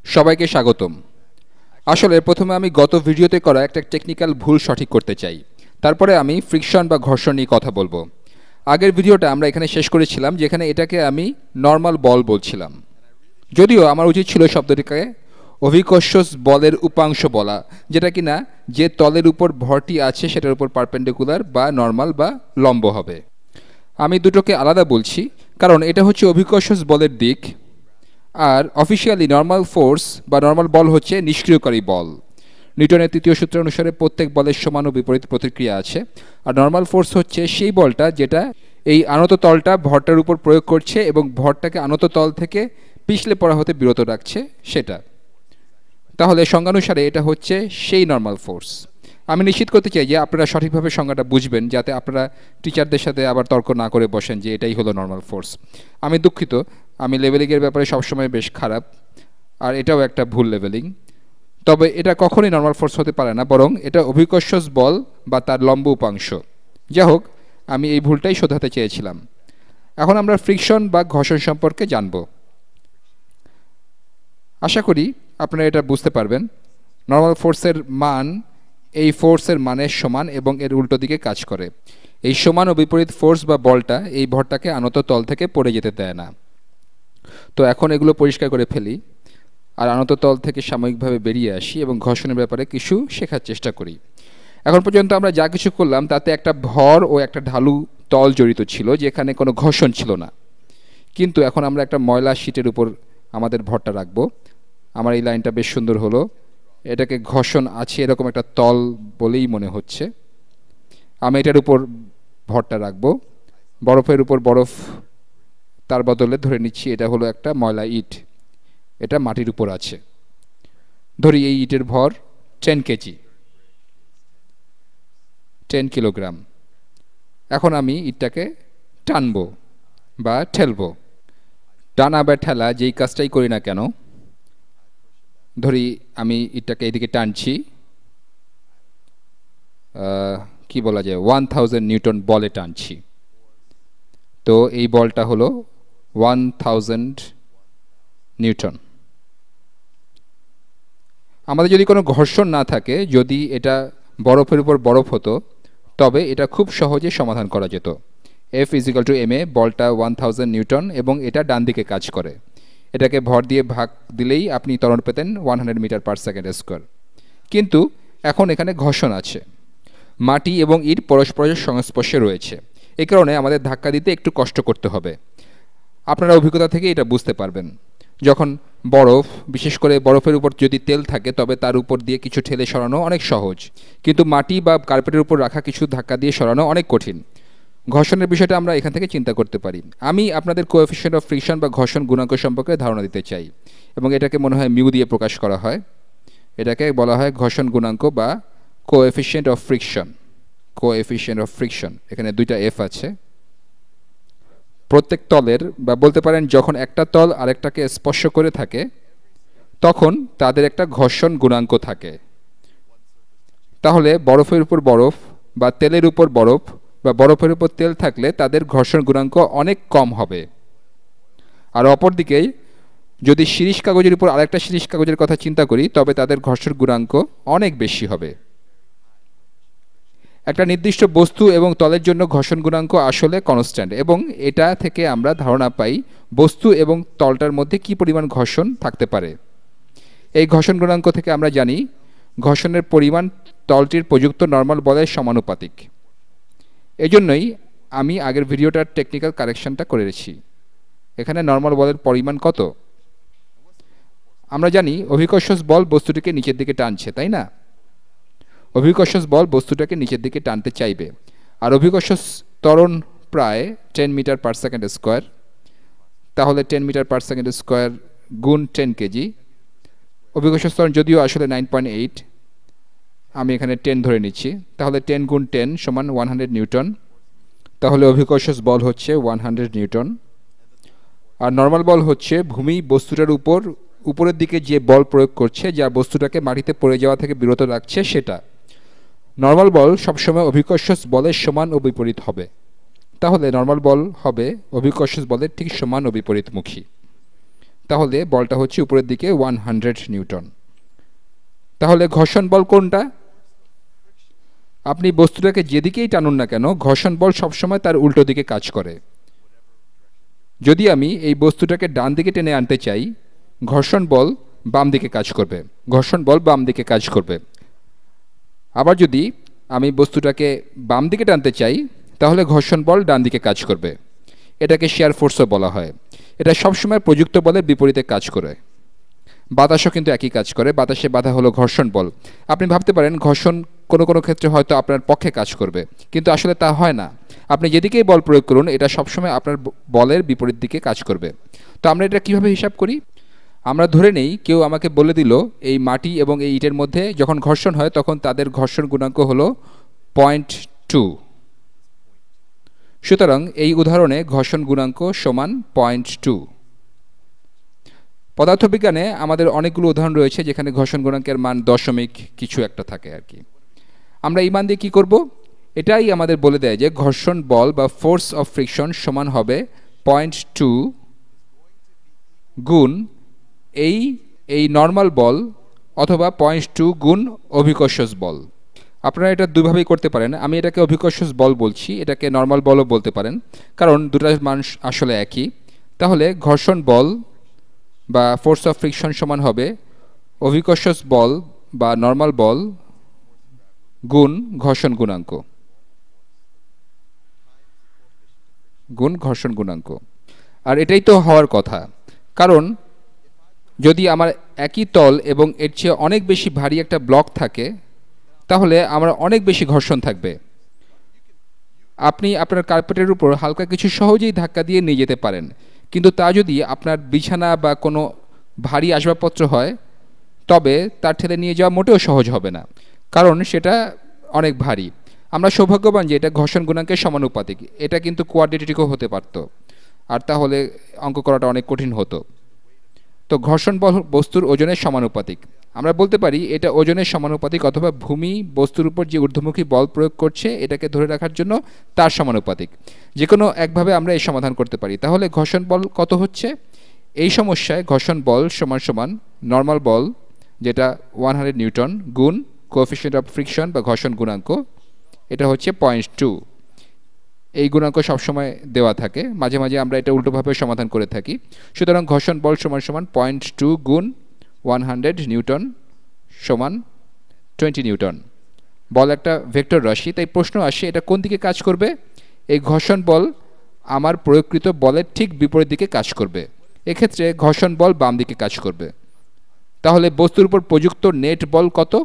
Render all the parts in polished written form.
সবাইকে স্বাগতম। আসলে প্রথমে আমি গত ভিডিওতে করা একটা টেকনিক্যাল ভুল সঠিক করতে চাই, তারপরে আমি ফ্রিকশন বা ঘর্ষণ নিয়ে কথা বলবো। আগের ভিডিওটা আমরা এখানে শেষ করেছিলাম, যেখানে এটাকে আমি নর্মাল বল বলছিলাম, যদিও আমার উচিত ছিল শব্দটিকে অভিকর্ষজ বলের উপাংশ বলা, যেটা কিনা যে তলের উপর ভরটি আছে সেটার উপর পারপেন্ডিকুলার বা নর্মাল বা লম্ব হবে। আমি দুটোকে আলাদা বলছি কারণ এটা হচ্ছে অভিকর্ষজ বলের দিক, আর অফিসিয়ালি নর্মাল ফোর্স বা নর্মাল বল হচ্ছে নিষ্ক্রিয়কারী বল। নিউটনের তৃতীয় সূত্র অনুসারে প্রত্যেক বলের সমান ও বিপরীত প্রতিক্রিয়া আছে, আর নর্মাল ফোর্স হচ্ছে সেই বলটা যেটা এই আনত তলটা ভরটার উপর প্রয়োগ করছে এবং ভরটাকে আনত তল থেকে পিছলে পড়া হতে বিরত রাখছে সেটা। তাহলে সংজ্ঞানুসারে এটা হচ্ছে সেই নর্মাল ফোর্স। আমি নিশ্চিত করতে চাই যে আপনারা সঠিকভাবে সংজ্ঞাটা বুঝবেন, যাতে আপনারা টিচারদের সাথে আবার তর্ক না করে বসেন যে এটাই হলো নর্মাল ফোর্স। আমি দুঃখিত, আমি লেভেলিংয়ের ব্যাপারে সবসময় বেশ খারাপ, আর এটাও একটা ভুল লেভেলিং। তবে এটা কখনোই নর্মাল ফোর্স হতে পারে না, বরং এটা অভিকর্ষজ বল বা তার লম্ব উপাংশ। যাই হোক, আমি এই ভুলটাই শোধাতে চেয়েছিলাম। এখন আমরা ফ্রিকশন বা ঘর্ষণ সম্পর্কে জানব। আশা করি আপনারা এটা বুঝতে পারবেন। নর্মাল ফোর্সের মান এই ফোর্সের মানের সমান এবং এর উল্টো দিকে কাজ করে। এই সমান ও বিপরীত ফোর্স বা বলটা এই ভরটাকে আনত তল থেকে পড়ে যেতে দেয় না। তো এখন এগুলো পরিষ্কার করে ফেলি, আর আনত তল থেকে সাময়িকভাবে বেরিয়ে আসি এবং ঘর্ষণের ব্যাপারে কিছু শেখার চেষ্টা করি। এখন পর্যন্ত আমরা যা কিছু করলাম তাতে একটা ভর ও একটা ঢালু তল জড়িত ছিল, যেখানে কোনো ঘর্ষণ ছিল না। কিন্তু এখন আমরা একটা ময়লা শীটের উপর আমাদের ভরটা রাখবো। আমার এই লাইনটা বেশ সুন্দর হলো। এটাকে ঘর্ষণ আছে এরকম একটা তল বলেই মনে হচ্ছে। আমি এটার উপর ভরটা রাখবো, বরফের উপর বরফ, তার বদলে ধরে নিচ্ছি এটা হলো একটা ময়লা ইট, এটা মাটির উপর আছে। ধরি এই ইটের ভর 10 কেজি, 10 কিলোগ্রাম। এখন আমি ইটটাকে টানবো বা ঠেলবো। টানা বা ঠেলা যেই কাজটাই করি না কেন, ধরি আমি ইটটাকে এদিকে টানছি, কি বলা যায়, 1000 নিউটন বলে টানছি। তো এই বলটা হলো 1000 নিউটন। আমাদের যদি কোনো ঘর্ষণ না থাকে, যদি এটা বরফের উপর বরফ হতো, তবে এটা খুব সহজে সমাধান করা যেত। F = ma, বলটা 1000 নিউটন এবং এটা ডান দিকে কাজ করে। এটাকে ভর দিয়ে ভাগ দিলেই আপনি ত্বরণ পেতেন 100 মিটার পার সেকেন্ড স্কোয়ার। কিন্তু এখন এখানে ঘর্ষণ আছে, মাটি এবং ইট পরস্পরের সংস্পর্শে রয়েছে। এই কারণে আমাদের ধাক্কা দিতে একটু কষ্ট করতে হবে। আপনারা অভিজ্ঞতা থেকে এটা বুঝতে পারবেন। যখন বরফ, বিশেষ করে বরফের উপর যদি তেল থাকে, তবে তার উপর দিয়ে কিছু ঠেলে সরানো অনেক সহজ, কিন্তু মাটি বা কার্পেটের উপর রাখা কিছু ধাক্কা দিয়ে সরানো অনেক কঠিন। ঘর্ষণের বিষয়টা আমরা এখান থেকে চিন্তা করতে পারি। আমি আপনাদের কোএফিসিয়েন্ট অফ ফ্রিকশন বা ঘর্ষণ গুণাঙ্ক সম্পর্কে ধারণা দিতে চাই, এবং এটাকে মনে হয় মিউ দিয়ে প্রকাশ করা হয়। এটাকে বলা হয় ঘর্ষণ গুণাঙ্ক বা coefficient of friction. Coefficient of friction, এখানে দুইটা এফ আছে। প্রত্যেক তলের, বা বলতে পারেন যখন একটা তল আরেকটাকে স্পর্শ করে থাকে, তখন তাদের একটা ঘর্ষণ গুণাঙ্ক থাকে। তাহলে বরফের উপর বরফ বা তেলের উপর বরফ বা বরফের উপর তেল থাকলে তাদের ঘর্ষণ গুণাঙ্ক অনেক কম হবে। আর অপরদিকে যদি শিরীষ কাগজের উপর আরেকটা শিরীষ কাগজের কথা চিন্তা করি, তবে তাদের ঘর্ষণ গুণাঙ্ক অনেক বেশি হবে। একটা নির্দিষ্ট বস্তু এবং তলের জন্য ঘর্ষণ গুণাঙ্ক আসলে কনস্ট্যান্ট, এবং এটা থেকে আমরা ধারণা পাই বস্তু এবং তলটার মধ্যে কী পরিমাণ ঘর্ষণ থাকতে পারে। এই ঘর্ষণ গুণাঙ্ক থেকে আমরা জানি ঘর্ষণের পরিমাণ তলটির প্রযুক্ত নর্মাল বলের সমানুপাতিক। এজন্যই আমি আগের ভিডিওটার টেকনিক্যাল কারেকশনটা করেছি। এখানে নর্মাল বলের পরিমাণ কত? আমরা জানি অভিকর্ষজ বল বস্তুটিকে নিচের দিকে টানছে, তাই না? অভিকর্ষজ বল বস্তুটাকে নিচের দিকে টানতে চাইবে, আর অভিকর্ষজ ত্বরণ প্রায় 10 মিটার পার সেকেন্ড স্কোয়ার। তাহলে 10 মিটার পার সেকেন্ড স্কোয়ার গুণ 10 কেজি। অভিকর্ষজ ত্বরণ যদিও আসলে 9.8, আমি এখানে 10 ধরে নিচ্ছি। তাহলে 10 গুণ 10 সমান 100 নিউটন। তাহলে অভিকর্ষজ বল হচ্ছে 100 নিউটন। আর নর্মাল বল হচ্ছে ভূমি বস্তুটার উপর উপরের দিকে যে বল প্রয়োগ করছে, যা বস্তুটাকে মাটিতে পড়ে যাওয়া থেকে বিরত রাখছে, সেটা। নর্মাল বল সবসময় অভিকর্ষজ বলের সমান ও বিপরীত হবে। তাহলে নর্মাল বল হবে অভিকর্ষজ বলের ঠিক সমান ও বিপরীতমুখী। তাহলে বলটা হচ্ছে উপরের দিকে 100 নিউটন। তাহলে ঘর্ষণ বল কোনটা? আপনি বস্তুটাকে যেদিকেই টানুন না কেন, ঘর্ষণ বল সবসময় তার উল্টো দিকে কাজ করে। যদি আমি এই বস্তুটাকে ডান দিকে টেনে আনতে চাই, ঘর্ষণ বল বাম দিকে কাজ করবে, ঘর্ষণ বল বাম দিকে কাজ করবে। আবার যদি আমি বস্তুটাকে বাম দিকে টানতে চাই, তাহলে ঘর্ষণ বল ডান দিকে কাজ করবে। এটাকে শেয়ার ফোর্সও বলা হয়। এটা সবসময় প্রযুক্ত বলের বিপরীতে কাজ করে। বাতাসও কিন্তু একই কাজ করে। বাতাসে বাধা হলো ঘর্ষণ বল। আপনি ভাবতে পারেন ঘর্ষণ কোনো কোনো ক্ষেত্রে হয়তো আপনার পক্ষে কাজ করবে, কিন্তু আসলে তা হয় না। আপনি যেদিকেই বল প্রয়োগ করুন, এটা সবসময় আপনার বলের বিপরীত দিকে কাজ করবে। তো আমরা এটা কিভাবে হিসাব করি? আমরা ধরে নেই কেউ আমাকে বলে দিল এই মাটি এবং এই ইটের মধ্যে যখন ঘর্ষণ হয় তখন তাদের ঘর্ষণ গুণাঙ্ক হলো 0.2। সুতরাং এই উদাহরণে ঘর্ষণ গুণাঙ্ক সমান 0.2। পদার্থবিজ্ঞানে আমাদের অনেকগুলো উদাহরণ রয়েছে যেখানে ঘর্ষণ গুণাঙ্কের মান দশমিক কিছু একটা থাকে আর কি। আমরা এই মান দিয়ে কী করব? এটাই আমাদের বলে দেয় যে ঘর্ষণ বল বা ফোর্স অফ ফ্রিকশন সমান হবে 0.2 গুণ এই নর্মাল বল, অথবা 0.2 গুণ অভিকর্ষজ বল। আপনারা এটা দুইভাবেই করতে পারেন। আমি এটাকে অভিকর্ষজ বল বলছি, এটাকে নর্মাল বলও বলতে পারেন, কারণ দুটার মান আসলে একই। তাহলে ঘর্ষণ বল বা ফোর্স অফ ফ্রিকশন সমান হবে অভিকর্ষজ বল বা নর্মাল বল গুণ ঘর্ষণ গুণাঙ্ক গুণ ঘর্ষণ গুণাঙ্ক। আর এটাই তো হওয়ার কথা, কারণ যদি আমার একই তল এবং এর চেয়ে অনেক বেশি ভারী একটা ব্লক থাকে, তাহলে আমার অনেক বেশি ঘর্ষণ থাকবে। আপনি আপনার কার্পেটের উপর হালকা কিছু সহজেই ধাক্কা দিয়ে নিয়ে যেতে পারেন, কিন্তু তা যদি আপনার বিছানা বা কোনো ভারী আসবাবপত্র হয়, তবে তার ঠেলে নিয়ে যাওয়া মোটেও সহজ হবে না, কারণ সেটা অনেক ভারী। আমরা সৌভাগ্যবান যে এটা ঘর্ষণ গুণাঙ্কের সমানুপাতিক। এটা কিন্তু কোয়াড্রেটিকও হতে পারত, আর তাহলে অঙ্ক করাটা অনেক কঠিন হতো। তো ঘর্ষণ বল বস্তুর ওজনের সমানুপাতিক। আমরা বলতে পারি এটা ওজনের সমানুপাতিক, অথবা ভূমি বস্তুর উপর যে ঊর্ধ্বমুখী বল প্রয়োগ করছে এটাকে ধরে রাখার জন্য তার সমানুপাতিক। যে কোনো একভাবে আমরা এই সমাধান করতে পারি। তাহলে ঘর্ষণ বল কত হচ্ছে? এই সমস্যায় ঘর্ষণ বল সমান সমান নর্মাল বল, যেটা 100 নিউটন, গুণ কোএফিসিয়েন্ট অফ ফ্রিকশন বা ঘর্ষণ গুণাঙ্ক, এটা হচ্ছে 0.2। এই গুণাঙ্ক সবসময় দেওয়া থাকে, মাঝে মাঝে আমরা এটা উল্টোভাবে সমাধান করে থাকি। সুতরাং ঘর্ষণ বল সমান সমান 0.2 গুণ 100 নিউটন সমান 20 নিউটন। বল একটা ভেক্টর রাশি, তাই প্রশ্ন আসে এটা কোন দিকে কাজ করবে? এই ঘর্ষণ বল আমার প্রয়োগকৃত বলের ঠিক বিপরীত দিকে কাজ করবে। এক্ষেত্রে ঘর্ষণ বল বাম দিকে কাজ করবে। তাহলে বস্তুর উপর প্রযুক্ত নেট বল কত?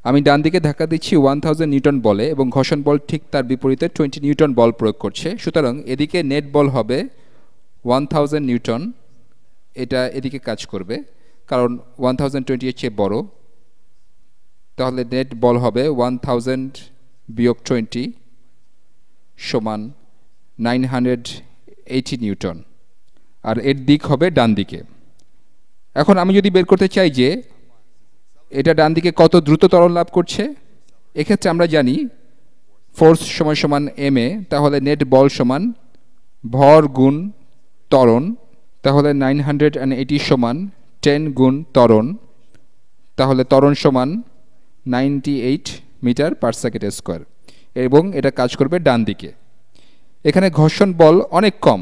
আমি ডান দিকে ধাক্কা দিচ্ছি 1000 নিউটন বলে, এবং ঘর্ষণ বল ঠিক তার বিপরীতে 20 নিউটন বল প্রয়োগ করছে। সুতরাং এদিকে নেট বল হবে 1000 নিউটন, এটা এদিকে কাজ করবে কারণ 1020 এর চেয়ে বড়। তাহলে নেট বল হবে 1000 বিয়োগ 20 সমান 980 নিউটন, আর এর দিক হবে ডান দিকে। এখন আমি যদি বের করতে চাই যে এটা ডান দিকে কত দ্রুত ত্বরণ লাভ করছে, এক্ষেত্রে আমরা জানি ফোর্স সমান সমান এম এ, তাহলে নেট বল সমান ভর গুণ ত্বরণ। তাহলে 980 সমান 10 গুণ ত্বরণ, তাহলে ত্বরণ সমান 98 মিটার পার সেকেন্ড স্কোয়ার, এবং এটা কাজ করবে ডান দিকে। এখানে ঘর্ষণ বল অনেক কম,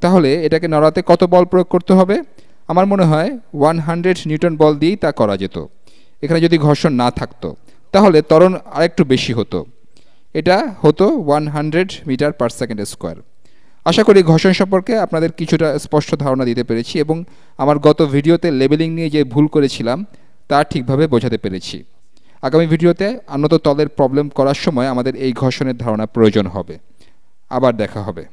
তাহলে এটাকে নড়াতে কত বল প্রয়োগ করতে হবে? আমার মনে হয় 100 নিউটন বল দিয়েই তা করা যেত। এখানে যদি ঘর্ষণ না থাকতো তাহলে ত্বরণ আরেকটু বেশি হতো, এটা হতো 100 মিটার পার সেকেন্ড স্কোয়ার। আশা করি ঘর্ষণ সম্পর্কে আপনাদের কিছুটা স্পষ্ট ধারণা দিতে পেরেছি, এবং আমার গত ভিডিওতে লেবেলিং নিয়ে যে ভুল করেছিলাম তা ঠিকভাবে বোঝাতে পেরেছি। আগামী ভিডিওতে উন্নত তলের প্রবলেম করার সময় আমাদের এই ঘর্ষণের ধারণা প্রয়োজন হবে। আবার দেখা হবে।